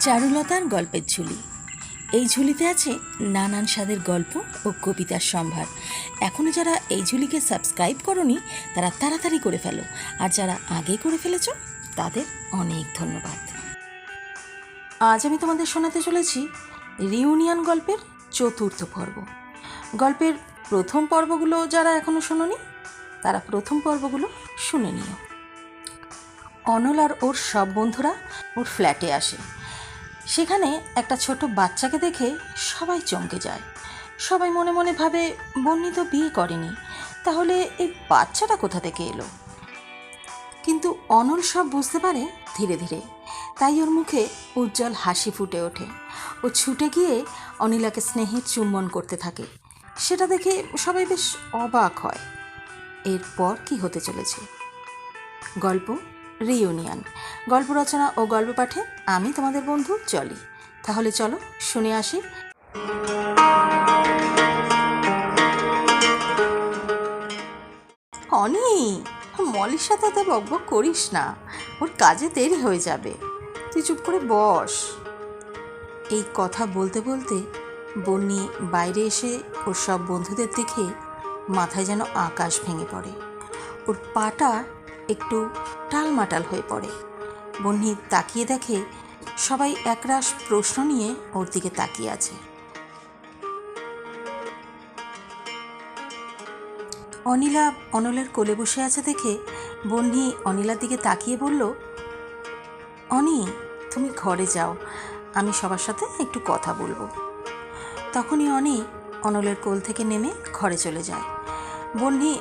চারুলতার গল্পের ঝুলি। এই ঝুলিতে আছে নানান স্বাদের গল্প ও কবিতার সম্ভার। এখনও যারা এই ঝুলিকে সাবস্ক্রাইব করনি তারা তাড়াতাড়ি করে ফেলো, আর যারা আগে করে ফেলেছ তাদের অনেক ধন্যবাদ। আজ আমি তোমাদের শোনাতে চলেছি রিউনিয়ন গল্পের চতুর্থ পর্ব। গল্পের প্রথম পর্বগুলো যারা এখনও শোনোনি তারা প্রথম পর্বগুলো শুনে নিও। অনল আর ওর সব বন্ধুরা ওর ফ্ল্যাটে আসে। সেখানে একটা ছোট বাচ্চাকে দেখে সবাই চমকে যায়। সবাই মনে মনে ভাবে, বন্নি তো বিয়ে করেনি, তাহলে এই বাচ্চাটা কোথা থেকে এলো? কিন্তু অনল সব বুঝতে পারে ধীরে ধীরে, তাই ওর মুখে উজ্জ্বল হাসি ফুটে ওঠে। ও ছুটে গিয়ে অনিলাকে স্নেহের চুম্বন করতে থাকে। সেটা দেখে সবাই বেশ অবাক হয়। এরপর কি হতে চলেছে? গল্প রিউনিয়ন। গল্প রচনা ও গল্প পাঠে আমি তোমাদের বন্ধু জলি। তাহলে চলো শুনে আসি। অনি, মলির সাথে এত বকবক করিস না, ওর কাজে দেরি হয়ে যাবে, তুই চুপ করে বস। এই কথা বলতে বলতে বন্নি বাইরে এসে ওর সব বন্ধুদের দেখে মাথায় যেন আকাশ ভেঙে পড়ে। ওর পাটা একটু টালমাটাল হয়ে পড়ে। বন্নি তাকিয়ে দেখে সবাই একরাশ প্রশ্ন নিয়ে ওর দিকে তাকিয়ে আছে। অনিলা অনলের কোলে বসে আছে দেখে বন্নি অনিলার দিকে তাকিয়ে বলল, অনি, তুমি ঘরে যাও, আমি সবার সাথে একটু কথা বলবো। তখনই অনি অনলের কোল থেকে নেমে ঘরে চলে যায়। বন্নি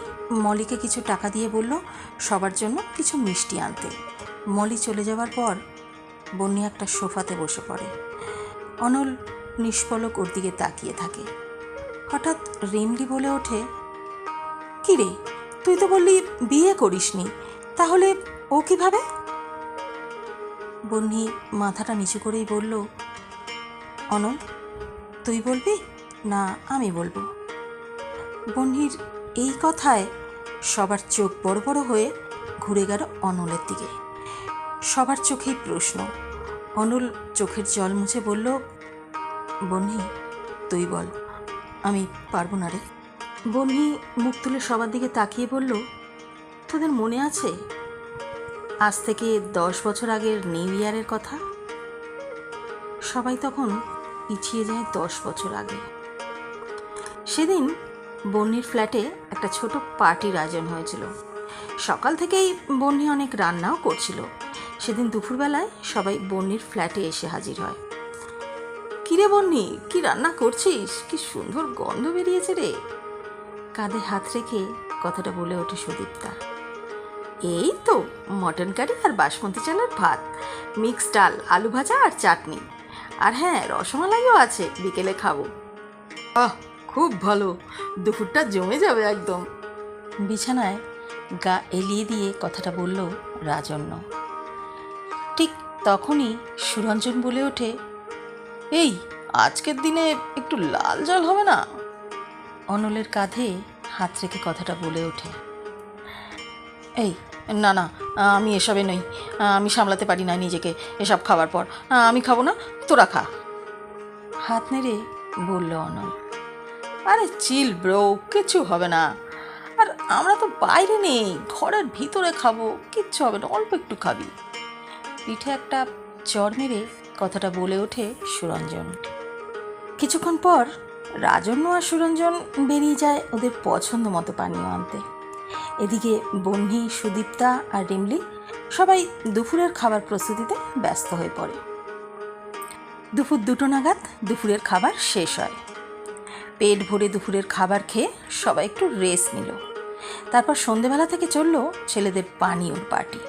মলিকে কিছু টাকা দিয়ে বলল সবার জন্য কিছু মিষ্টি আনতে। মলি চলে যাওয়ার পর বন্নি একটা সোফাতে বসে পড়ে। অনল নিষ্পলক ওর দিকে তাকিয়ে থাকে। হঠাৎ রিমলি বলে ওঠে, কি রে, তুই তো বললি বিয়ে করিসনি, তাহলে ও কিভাবে? বন্নি মাথাটা নিচু করেই বলল, অনল, তুই বলবি না আমি বলবো? বন্নির এই কথায় সবার চোখ বড় বড় হয়ে ঘুরে গেল অনলের দিকে। সবার চোখেই প্রশ্ন। অনল চোখের জল মুছে বলল, বন্নি, তুই বল, আমি পারবো না রে। বন্নি মুখ তুলে সবার দিকে তাকিয়ে বলল, তোদের মনে আছে আজ থেকে 10 বছর আগের নিউ ইয়ারের কথা? সবাই তখন পিছিয়ে যায় 10 বছর আগে। সেদিন বন্নির ফ্ল্যাটে একটা ছোট পার্টির আয়োজন হয়েছিল। সকাল থেকেই বন্নি অনেক রান্নাও করছিল। সেদিন দুপুরবেলায় সবাই বন্নির ফ্ল্যাটে এসে হাজির হয়। কিরে বন্নি, কি রান্না করছিস? কি সুন্দর গন্ধ বেরিয়েছে রে। কাঁধে হাত রেখে কথাটা বলে ওঠে সুদীপ্তা। এই তো মটন কারি আর বাসমতি চালের ভাত, মিক্স ডাল, আলু ভাজা আর চাটনি, আর হ্যাঁ রসমালাইও আছে, বিকেলে খাবো। আহ, খুব ভালো, দুপুরটা জমে যাবে একদম। বিছানায় গা এলিয়ে দিয়ে কথাটা বলল রাজন্য। ঠিক তখনই সুরঞ্জন বলে ওঠে, এই আজকের দিনে একটু লাল জল হবে না? অনলের কাঁধে হাত রেখে কথাটা বলে ওঠে, এই না না, আমি এসবে নই, আমি সামলাতে পারি না নিজেকে এসব খাওয়ার পর, আমি খাবো না, তোরা খা। হাত নেড়ে বলল অনল, আরে চিল ব্রো, কিচ্ছু হবে না, আর আমরা তো বাইরে নেই, ঘরের ভিতরে খাবো, কিচ্ছু হবে না, অল্প একটু খাবি। পিঠে একটা চড় মেরে কথাটা বলে ওঠে সুরঞ্জন। কিছুক্ষণ পর রাজন্য আর সুরঞ্জন বেরিয়ে যায় ওদের পছন্দ মতো পানীয় আনতে। এদিকে বন্নি, সুদীপ্তা আর রিমলি সবাই দুপুরের খাবার প্রস্তুতিতে ব্যস্ত হয়ে পড়ে। দুপুর 2টো নাগাদ দুপুরের খাবার শেষ হয়। পেট ভরে দুপুরের খাবার খেয়ে সবাই একটু রেস্ট নিল। তারপর সন্ধেবেলা থেকে চলল ছেলেদের পানীয়র পার্টি।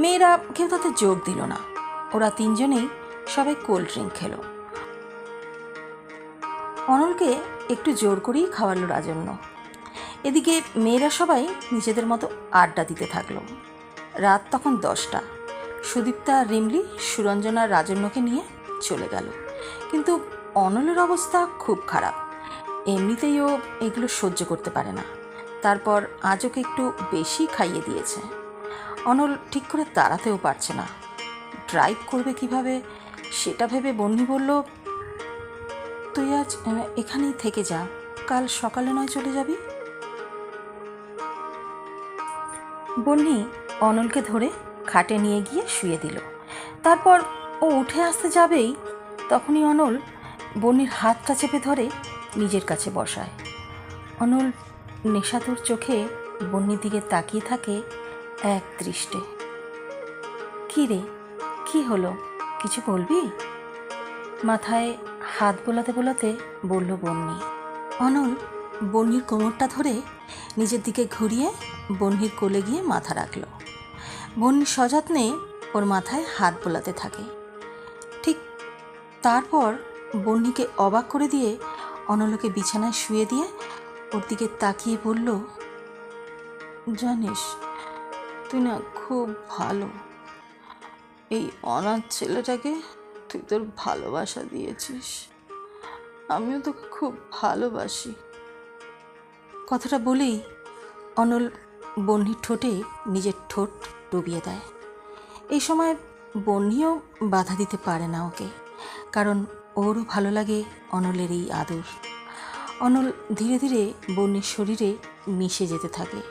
মেয়েরা কেউ তাতে যোগ দিল না। ওরা 3জনেই সবাই কোল্ড ড্রিঙ্ক খেলো। অনলকে একটু জোর করেই খাওয়ালো রাজন্য। এদিকে মেয়েরা সবাই নিজেদের মতো আড্ডা দিতে থাকলো। রাত তখন 10টা। সুদীপ্তা, রিমলি, সুরঞ্জন আর রাজন্যকে নিয়ে চলে গেল। কিন্তু অনলের অবস্থা খুব খারাপ। এমনিতেই ও এগুলো সহ্য করতে পারে না, তারপর আজ ওকে একটু বেশি খাইয়ে দিয়েছে। অনল ঠিক করে দাঁড়াতেও পারছে না। ড্রাইভ করবে কিভাবে সেটা ভেবে বন্যি বলল, তুই আজ এখানেই থেকে যা, কাল সকালে নয় চলে যাবি। বন্যি অনলকে ধরে খাটে নিয়ে গিয়ে শুয়ে দিল। তারপর ও উঠে আসতে যাবেই তখনই অনল বন্যির হাতটা চেপে ধরে নিজের কাছে বসায়। অনল নেশাতুর চোখে বন্যির দিকে তাকিয়ে থাকে এক দৃষ্টে। কী রে, কী হলো, কিছু বলবি? মাথায় হাত বোলাতে বোলাতে বলল বন্যি। অনল বন্যির কোমরটা ধরে নিজের দিকে ঘুরিয়ে বন্যির কোলে গিয়ে মাথা রাখল। বন্যি সযত্নে ওর মাথায় হাত বোলাতে থাকে। ঠিক তারপর বন্যিকে অবাক করে দিয়ে অনলকে বিছানায় শুয়ে দিয়ে ওর দিকে তাকিয়ে বলল, জানিস তুই না খুব ভালো, এই অনাথ ছেলেটাকে তুই তোর ভালোবাসা দিয়েছিস, আমিও তোকে খুব ভালোবাসি। কথাটা বলেই অনল বন্যির ঠোঁটে নিজের ঠোঁট ডুবিয়ে দেয়। এই সময় বন্যিও বাধা দিতে পারে না ওকে, কারণ ওরও ভালো লাগে অনলের এই আদর। অনল ধীরে ধীরে বন্যির শরীরে মিশে যেতে থাকে।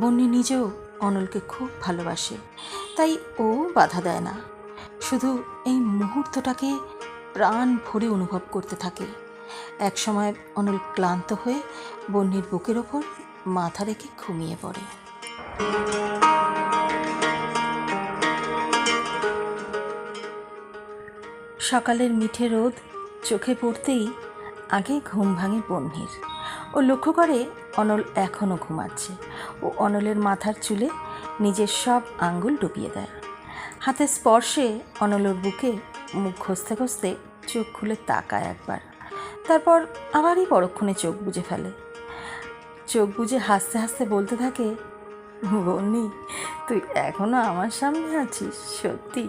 বন্যি নিজেও অনলকে খুব ভালোবাসে, তাই ও বাধা দেয় না, শুধু এই মুহূর্তটাকে প্রাণ ভরে অনুভব করতে থাকে। একসময় অনল ক্লান্ত হয়ে বন্যির বুকের ওপর মাথা রেখে ঘুমিয়ে পড়ে। সকালের মিঠে রোদ চোখে পড়তেই আগে ঘুম ভাঙে বন্যির। ও লক্ষ্য করে অনল এখনও ঘুমাচ্ছে। ও অনলের মাথার চুলে নিজের সব আঙ্গুল ডুবিয়ে দেয়। হাতের স্পর্শে অনলর বুকে মুখ ঘষতে ঘষতে চোখ খুলে তাকায় একবার, তারপর আবারই পরক্ষণে চোখ বুজে ফেলে। চোখ বুজে হাসতে হাসতে বলতে থাকে, বন্যি তুই এখনও আমার সামনে আছিস, সত্যি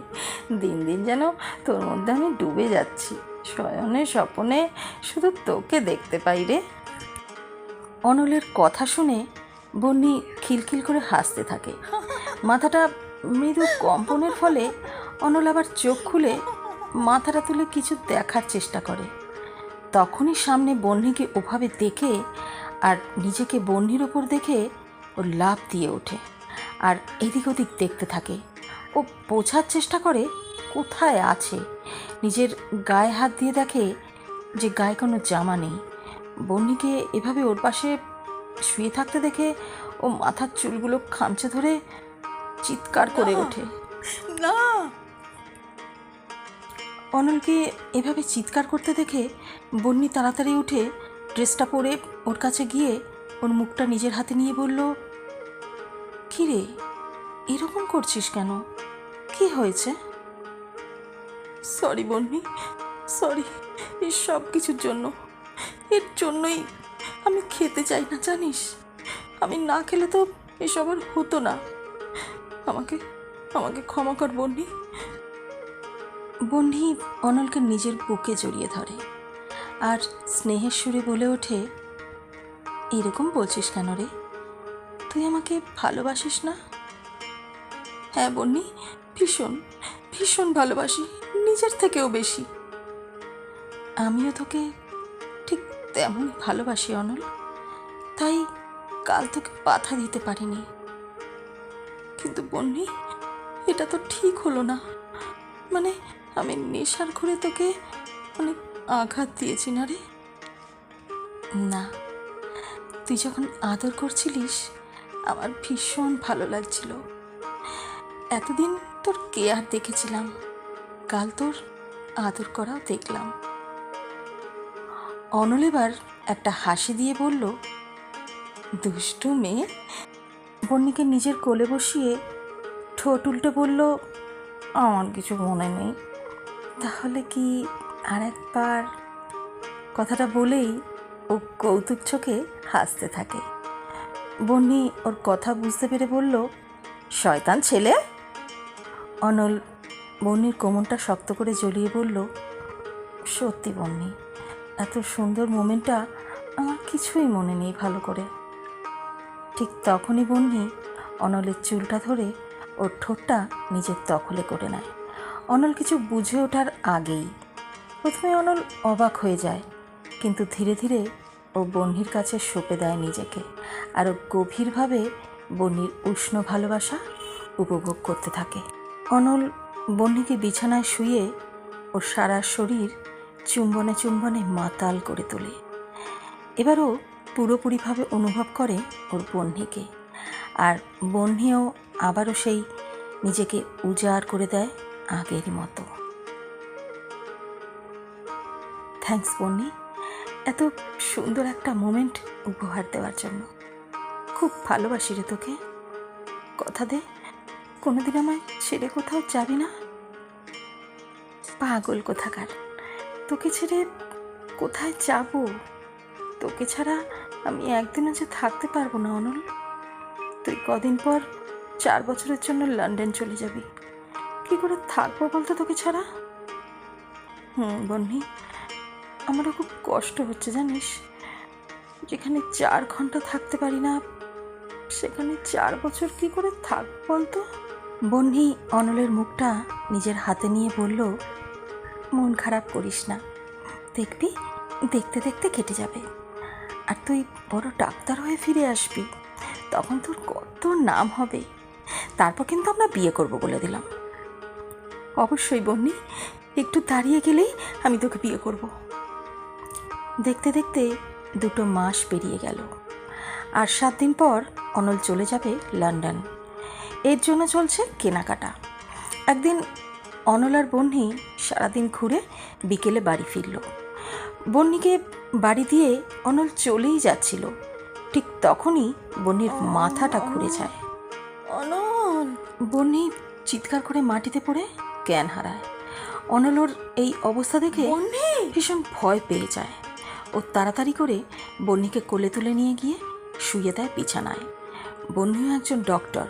দিন দিন যেন তোর মধ্যে আমি ডুবে যাচ্ছি, শয়নে স্বপনে শুধু তোকে দেখতে পাই রে। অনলের কথা শুনে বন্যি খিলখিল করে হাসতে থাকে। মাথাটা মৃদু কম্পনের ফলে অনল আবার চোখ খুলে মাথাটা তুলে কিছু দেখার চেষ্টা করে। তখনই সামনে বন্যিকে ওভাবে দেখে আর নিজেকে বন্যির ওপর দেখে ও লাফ দিয়ে ওঠে আর এদিক ওদিক দেখতে থাকে। ও বোঝার চেষ্টা করে কোথায় আছে। নিজের গায়ে হাত দিয়ে দেখে যে গায়ে কোনো জামা নেই। বন্যিকে এভাবে ওর পাশে শুয়ে থাকতে দেখে ও মাথার চুলগুলো খামচে ধরে চিৎকার করে ওঠে, না। অনলকে এভাবে চিৎকার করতে দেখে বন্যি তাড়াতাড়ি উঠে ড্রেসটা পরে ওর কাছে গিয়ে ওর মুখটা নিজের হাতে নিয়ে বলল, কী রে, এরকম করছিস কেন, কি হয়েছে? সরি বন্যি, সরি, এই সব কিছুর জন্য, এর জন্যই আমি খেতে চাই না জানিস, আমি না খেলে তো এসব আর হতো না, আমাকে আমাকে ক্ষমা কর বন্যি। বন্যি অনলকে নিজের বুকে জড়িয়ে ধরে আর স্নেহের সুরে বলে ওঠে, এরকম বলছিস কেন রে, তুই আমাকে ভালোবাসিস না? হ্যাঁ বন্যি, ভীষণ ভীষণ ভালোবাসি, নিজের থেকেও বেশি। আমিও তোকে ঠিক তেমনই ভালোবাসি অনল, তাই কাল তোকে বাধা দিতে পারিনি। কিন্তু বন্যি, এটা তো ঠিক হলো না, মানে আমি নেশার ঘরে তোকে অনেক আঘাত দিয়েছি না রে? না, তুই যখন আদর করছিলিস আমার ভীষণ ভালো লাগছিল, এতদিন তোর কেয়ার দেখেছিলাম, কাল তোর আদর করাও দেখলাম। অনল এবার একটা হাসি দিয়ে বলল, দুষ্টু মেয়ে। বন্যিকে নিজের কোলে বসিয়ে ঠোঁট উল্টে বলল, আমার কিছু মনে নেই, তাহলে কি আর একবার? কথাটা বলেই ও কৌতুক চোখে হাসতে থাকে। বন্যি ওর কথা বুঝতে পেরে বলল, শয়তান ছেলে। অনল বন্যির কোমরটা শক্ত করে জড়িয়ে বলল, সত্যি বন্যি, এত সুন্দর মোমেন্টটা আমার কিছুই মনে নেই ভালো করে। ঠিক তখনই বন্যি অনলের চুলটা ধরে ওর ঠোঁটটা নিজের দখলে করে নেয়। অনল কিছু বুঝে ওঠার আগেই। প্রথমে অনল অবাক হয়ে যায়, কিন্তু ধীরে ধীরে ও বহ্নির কাছে সঁপে দেয় নিজেকে, আরও গভীরভাবে বহ্নির উষ্ণ ভালোবাসা উপভোগ করতে থাকে। অনল বহ্নিকে বিছানায় শুয়ে ওর সারা শরীর চুম্বনে চুম্বনে মাতাল করে তোলে। এবারও পুরোপুরিভাবে অনুভব করে ওর বহ্নিকে, আর বহ্নিও আবারও সেই নিজেকে উজাড় করে দেয় আগের মতো। থ্যাঙ্কস বহ্নি, এত সুন্দর একটা মোমেন্ট উপহার দেওয়ার জন্য। খুব ভালোবাসি রে তোকে। কথা দে, কোনোদিন আমায় ছেড়ে কোথাও যাবি না। পাগল কোথাকার, তোকে ছেড়ে কোথায় যাব? তোকে ছাড়া আমি একদিনও যে থাকতে পারবো না অনল। তুই কদিন পর 4 বছরের জন্য লন্ডন চলে যাবি। কি করে থাকবো বলতো তোকে ছাড়া? বহ্নি, আমারও খুব কষ্ট হচ্ছে জানিস। যেখানে 4 ঘন্টা থাকতে পারি না, সেখানে 4 বছর কি করে থাকবো বলতো? বহ্নি অনলের মুখটা নিজের হাতে নিয়ে বলল, মন খারাপ করিস না, দেখবি দেখতে দেখতে কেটে যাবে। আর তুই বড় ডাক্তার হয়ে ফিরে আসবি, তখন তোর কত নাম হবে। তারপর কিন্তু আমরা বিয়ে করব বলে দিলাম। অবশ্যই বহ্নি, একটু দাঁড়িয়ে গেলেই আমি তোকে বিয়ে করব। দেখতে দেখতে 2 মাস পেরিয়ে গেল, আর 7 দিন পর অনল চলে যাবে লন্ডন। এর জন্য চলছে কেনাকাটা। একদিন অনল আর বহ্নি সারাদিন ঘুরে বিকেলে বাড়ি ফিরল। বহ্নিকে বাড়ি দিয়ে অনল চলেই যাচ্ছিল, ঠিক তখনই বহ্নির মাথাটা ঘুরে যায়। অনল! বহ্নি চিৎকার করে মাটিতে পড়ে জ্ঞান হারায়। অনল ওর এই অবস্থা দেখে ভীষণ ভয় পেয়ে যায়। ও তাড়াতাড়ি করে বহ্নিকে কোলে তুলে নিয়ে গিয়ে শুয়ে দেয় বিছানায়। বহ্নিও একজন ডক্টর,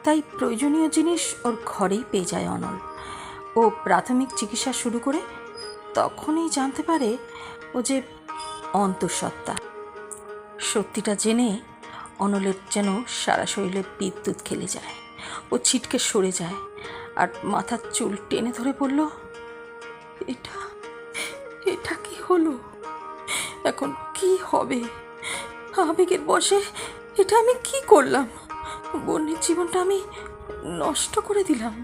তাই প্রয়োজনীয় জিনিস ওর ঘরেই পেয়ে যায় অনল। ও প্রাথমিক চিকিৎসা শুরু করে তখনই জানতে পারে ও যে অন্তঃসত্ত্বা। সত্যিটা জেনে অনলের যেন সারা শরীরে বিদ্যুৎ খেলে যায়। ও ছিটকে সরে যায় আর মাথার চুল টেনে ধরে বলল, এটা এটা কি হলো? এখন কি হবে? আবেগের বশে এটা আমি কি করলাম? বহ্নির জীবনটা আমি নষ্ট করে দিলাম।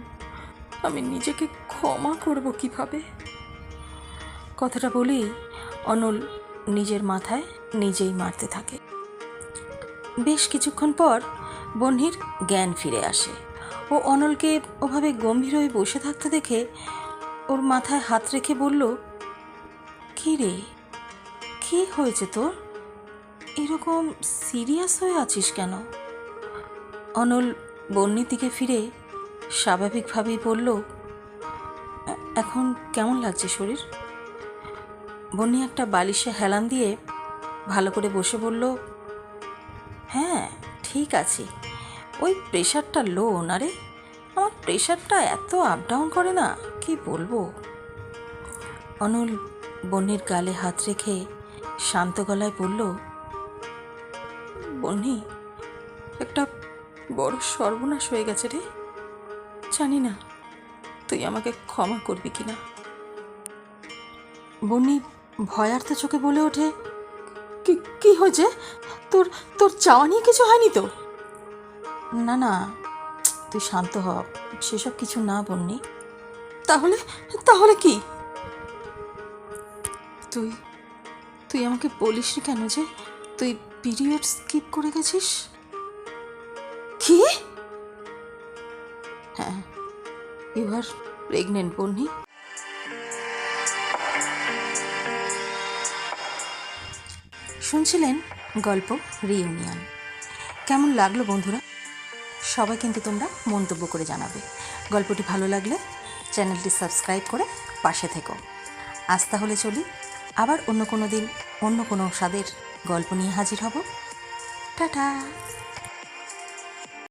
আমি নিজেকে ক্ষমা করব কিভাবে? কথাটা বলেই অনল নিজের মাথায় নিজেই মারতে থাকে। বেশ কিছুক্ষণ পর বহ্নির জ্ঞান ফিরে আসে। ও অনলকে ওভাবে গম্ভীর হয়ে বসে থাকতে দেখে ওর মাথায় হাত রেখে বলল, কি রে, কি হয়েছে তোর? এরকম সিরিয়াস হয়ে আছিস কেন? অনল বহ্নির দিকে ফিরে স্বাভাবিকভাবেই বলল, এখন কেমন লাগছে শরীর? বহ্নি একটা বালিশে হেলান দিয়ে ভালো করে বসে বলল, হ্যাঁ ঠিক আছে, ওই প্রেশারটা লো না রে। আমার প্রেশারটা এত আপ ডাউন করে না, কি বলবো। অনল বহ্নির গালে হাত রেখে শান্ত গলায় বলল, বহ্নি, একটা বড় সর্বনাশ হয়ে গেছে রে। জানি না তুই আমাকে ক্ষমা করবি কিনা। বহ্নি ভয়ার্ত চোখে বলে ওঠে, কি হয়েছে? তোর তোর চাওয়া নিয়ে কিছু হয়নি তো? না না, তুই শান্ত হ, সেসব কিছু না বহ্নি। তাহলে তাহলে কি? তুই তুই আমাকে বলিসনি কেন যে তুই পিরিয়ড স্কিপ করে গেছিস? কি? হ্যাঁ, ইউ আর প্রেগনেন্ট বহ্নি। শুনছিলেন গল্প রিইউনিয়ন। কেমন লাগলো বন্ধুরা? সবাই কিন্তু তোমরা মন্তব্য করে জানাবে। গল্পটি ভালো লাগলে চ্যানেলটি সাবস্ক্রাইব করে পাশে থেকো। আজ তাহলে চলি, আবার অন্য কোনো দিন অন্য কোনো স্বাদের গল্প নিয়ে হাজির হব। টাটা।